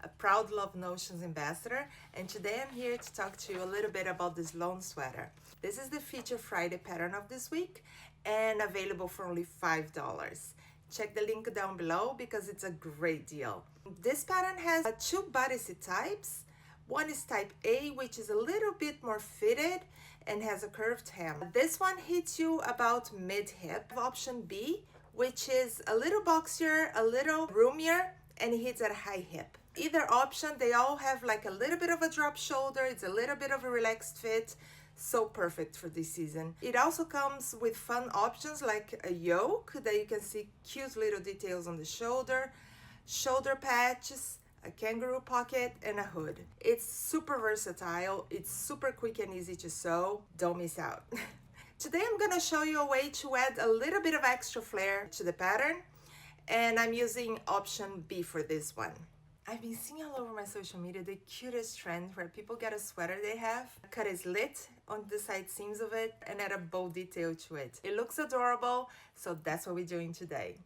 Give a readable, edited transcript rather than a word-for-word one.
a proud Love Notions ambassador, and today I'm here to talk to you a little bit about the Sloane Sweater. This is the Feature Friday pattern of this week and available for only $5. Check the link down below because it's a great deal. This pattern has two bodysuit types. One is type A, which is a little bit more fitted and has a curved hem. This one hits you about mid-hip. Option B, which is a little boxier, a little roomier, and it hits at a high hip. Either option, they all have like a little bit of a drop shoulder. It's a little bit of a relaxed fit. So perfect for this season. It also comes with fun options like a yoke that you can see cute little details on the shoulder patches, a kangaroo pocket, and a hood. It's super versatile. It's super quick and easy to sew. Don't miss out. Today I'm gonna show you a way to add a little bit of extra flair to the pattern, and I'm using option B for this one. I've been seeing all over my social media the cutest trend where people get a sweater they have, cut a slit on the side seams of it, and add a bow detail to it. It looks adorable, so that's what we're doing today.